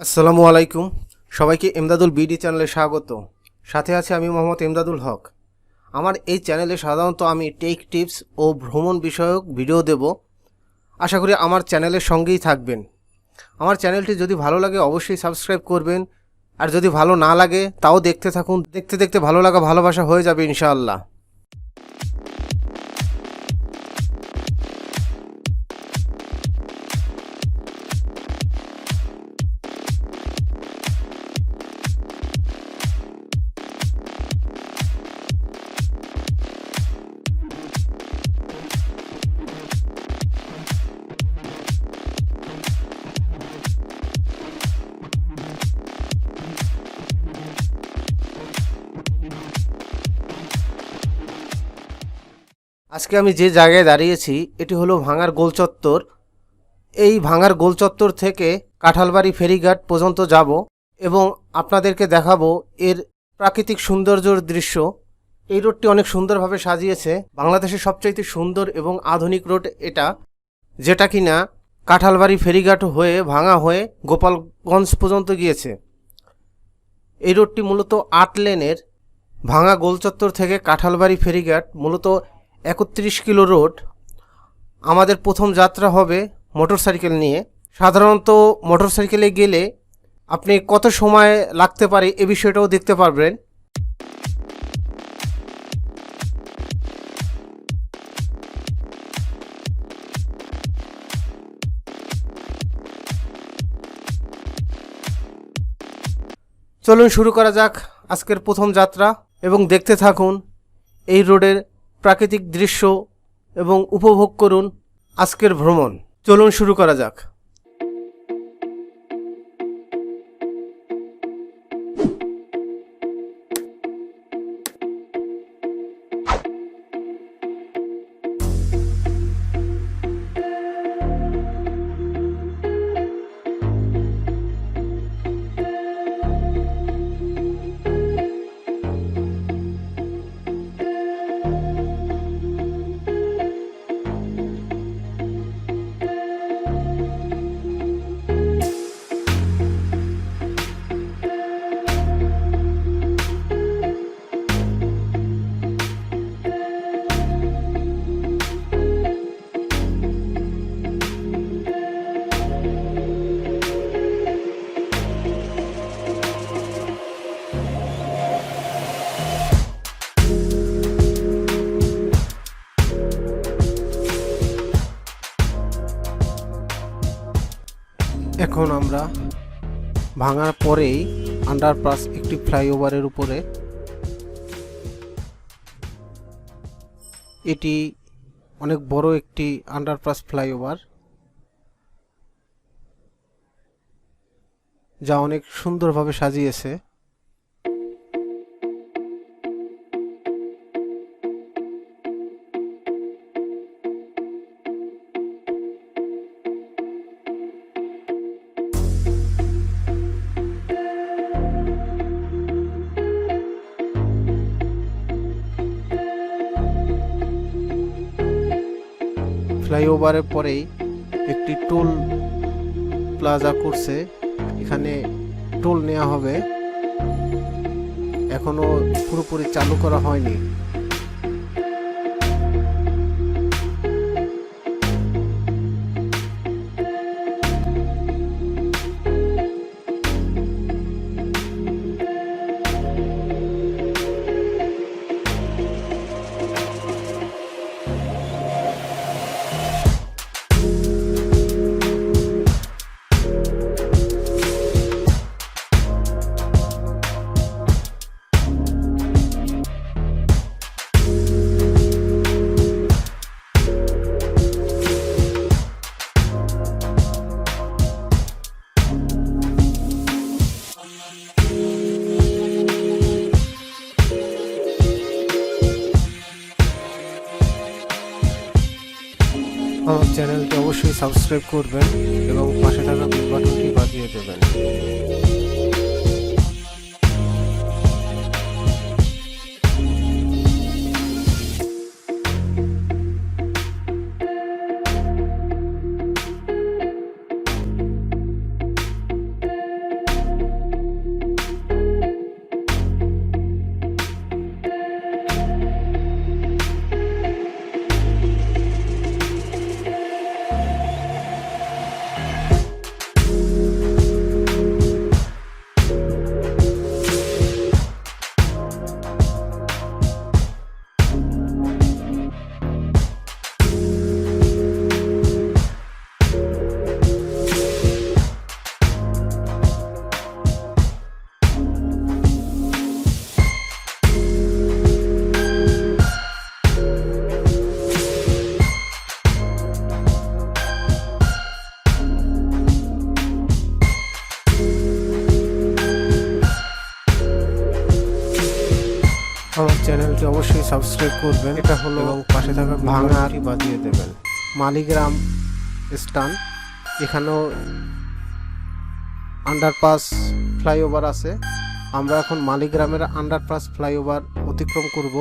আসসালামু আলাইকুম। সবাইকে এমদাদুল বিডি চ্যানেলে স্বাগত। সাথে আছে আমি মোহাম্মদ এমদাদুল হক। আমার এই চ্যানেলে সাধারণত আমি টেক টিপস ও ভ্রমণ বিষয়ক ভিডিও দেব। আশা করি আমার চ্যানেলের সঙ্গেই থাকবেন। আমার চ্যানেলটি যদি ভালো লাগে অবশ্যই সাবস্ক্রাইব করবেন, আর যদি ভালো না লাগে তাও দেখতে থাকুন। দেখতে দেখতে ভালো লাগা ভালোবাসা হয়ে যাবে ইনশাআল্লাহ। আজকে আমি যে জায়গায় দাঁড়িয়েছি এটি হলো ভাঙার গোল চত্বর। এই ভাঙার গোল চত্বর থেকে কাঁঠালবাড়ি ফেরিঘাট পর্যন্ত যাব এবং আপনাদেরকে দেখাবো এর প্রাকৃতিক সৌন্দর্যের দৃশ্য। এই রোডটি অনেক সুন্দরভাবে সাজিয়েছে। বাংলাদেশের সবচাইতে সুন্দর এবং আধুনিক রোড এটা, যেটা কিনা কাঁঠালবাড়ি ফেরিঘাট হয়ে ভাঙা হয়ে গোপালগঞ্জ পর্যন্ত গিয়েছে। এই রোডটি মূলত 8 লেনের। ভাঙা গোল চত্বর থেকে কাঁঠালবাড়ি ফেরিঘাট মূলত 31 কিলো রোড। আমাদের প্রথম যাত্রা হবে মোটরসাইকেল নিয়ে। সাধারণত মোটরসাইকেলে গেলে আপনি কত সময় লাগতে পারে এ বিষয়টাও দেখতে পারবেন। চলুন শুরু করা যাক আজকের প্রথম যাত্রা এবং দেখতে থাকুন এই রোডের প্রাকৃতিক দৃশ্য এবং উপভোগ করুন আজকের ভ্রমণ। চলুন শুরু করা যাক। এখন আমরা ভাঙার পরেই আন্ডারপাস একটি ফ্লাইওভারের উপরে। এটি অনেক বড় একটি আন্ডারপাস ফ্লাইওভার, যা অনেক সুন্দরভাবে সাজিয়েছে। ফ্লাইওভারের পরেই একটি টোল প্লাজা করছে। এখানে টোল নেওয়া হবে, এখনো পুরোপুরি চালু করা হয়নি। আমার চ্যানেলটি অবশ্যই সাবস্ক্রাইব করবেন এবং পাশে থাকা বেল বাটনটি বাজিয়ে দেবেন। আমার চ্যানেলটি অবশ্যই সাবস্ক্রাইব করবেন। এটা হলো এবং পাশে থাকা ভাঙাটি বাজিয়ে দেবেন। মালিগ্রাম স্টান, এখানেও আন্ডারপাস ফ্লাইওভার আছে। আমরা এখন মালিগ্রামের আন্ডারপাস ফ্লাইওভার অতিক্রম করব।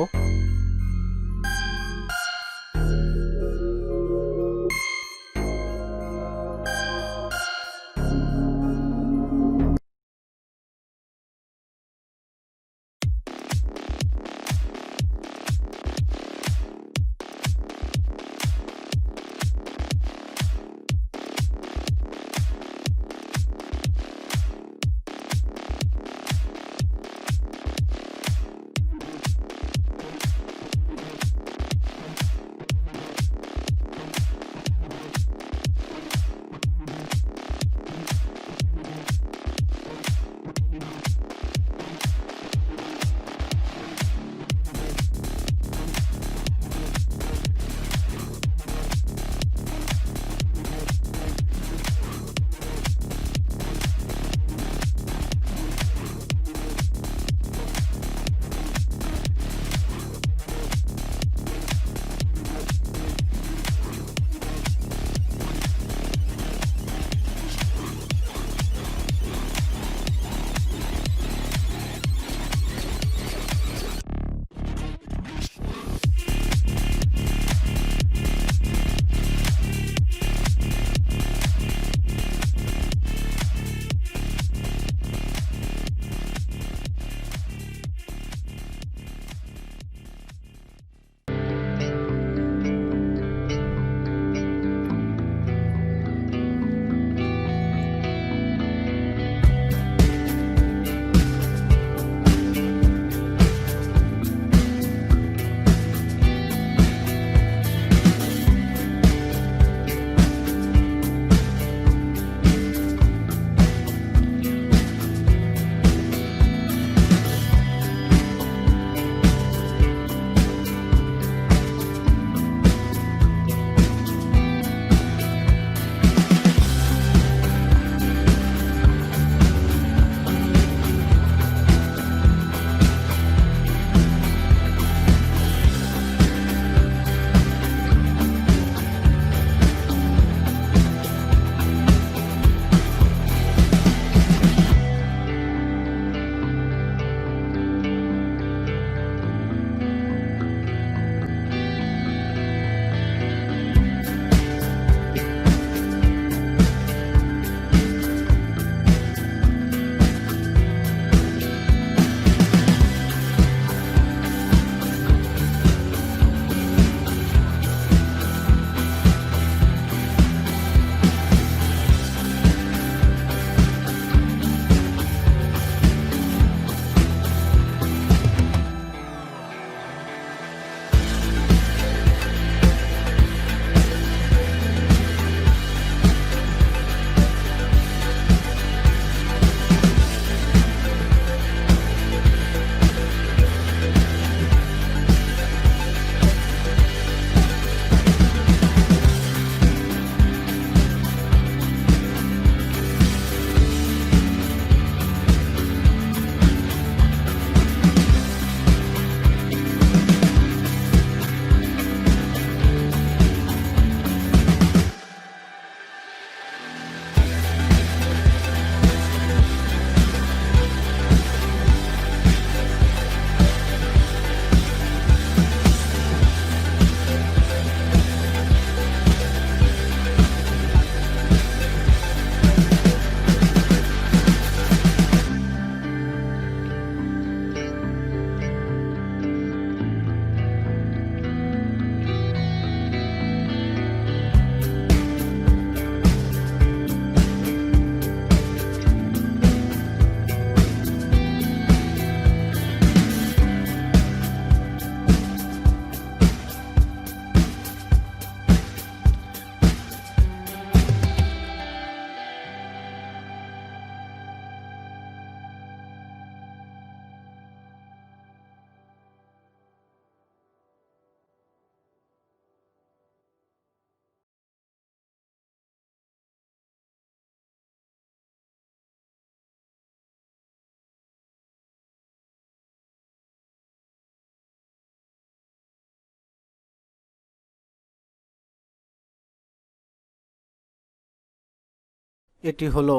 এটি হলো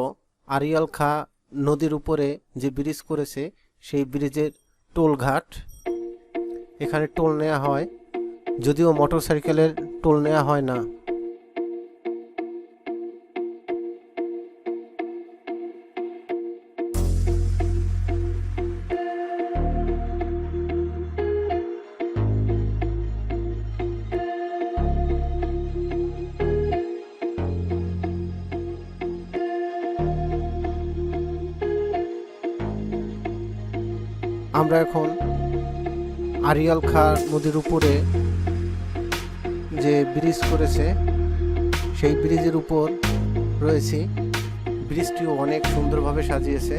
আড়িয়াল খাঁ নদীর উপরে যে ব্রিজ করেছে সেই ব্রিজের টোল ঘাট। এখানে টোল নেওয়া হয়, যদিও মোটরসাইকেলের টোল নেওয়া হয় না। আমরা এখন আড়িয়াল খাঁ নদীর উপরে যে ব্রিজ করেছে সেই ব্রিজের উপর রয়েছি। ব্রিজটিও অনেক সুন্দরভাবে সাজিয়েছে।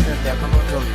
আপনাদের দেখানোর জন্য।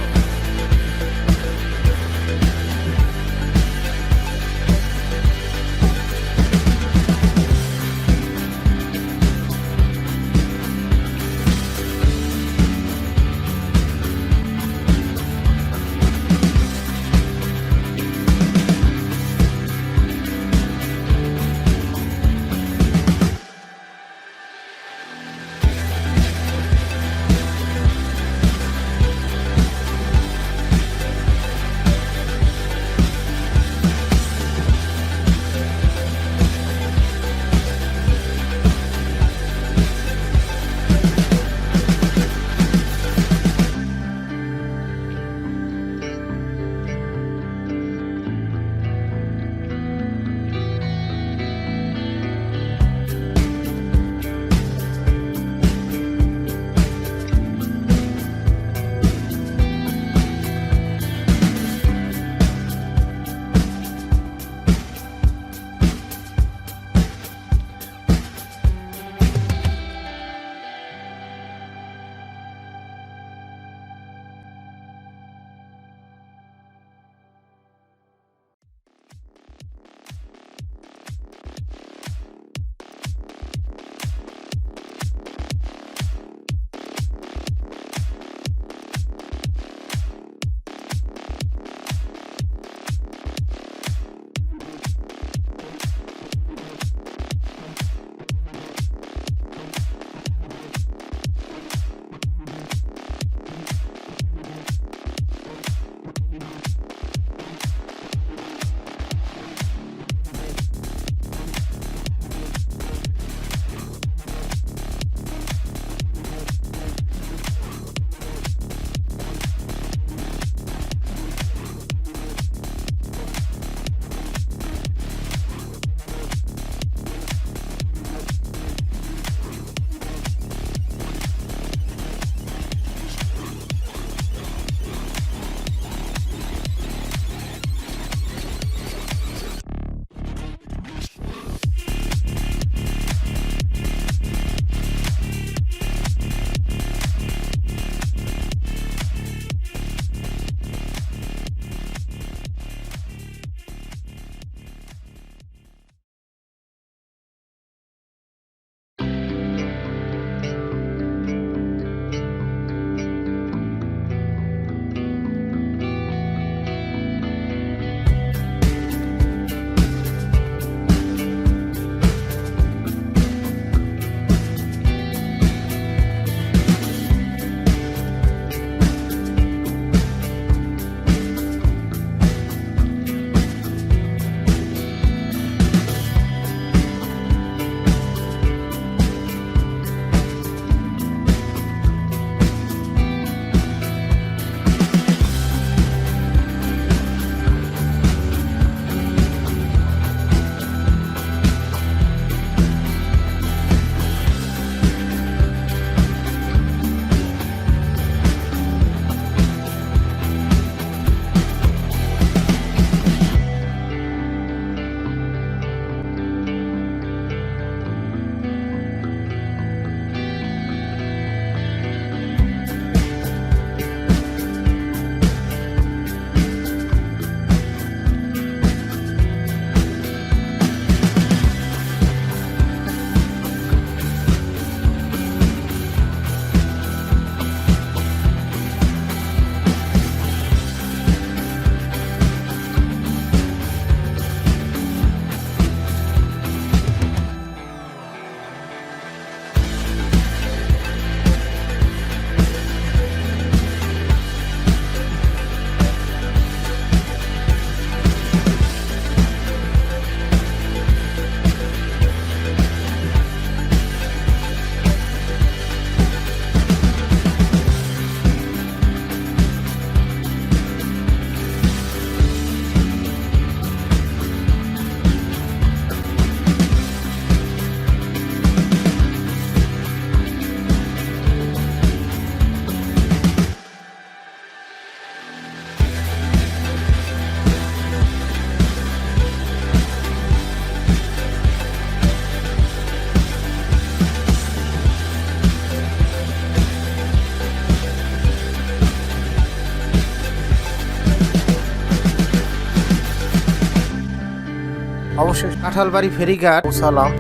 অবশেষে কাঁঠালবাড়ি ফেরিঘাট পৌঁছালাম।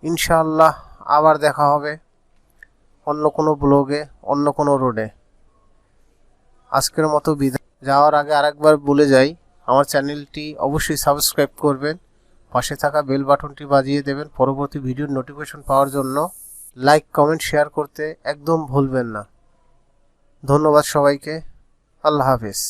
ইনশাআল্লাহ আবার দেখা হবে অন্য কোনো ব্লগে, অন্য কোনো রোডে। আজকের মতো বিদায়। যাওয়ার আগে আরেকবার বলে যাই, আমার চ্যানেলটি অবশ্যই সাবস্ক্রাইব করবেন, পাশে থাকা বেল বাটনটি বাজিয়ে দেবেন পরবর্তী ভিডিওর নোটিফিকেশন পাওয়ার জন্য। লাইক, কমেন্ট, শেয়ার করতে একদম ভুলবেন না। ধন্যবাদ সবাইকে। আল্লাহ হাফেজ।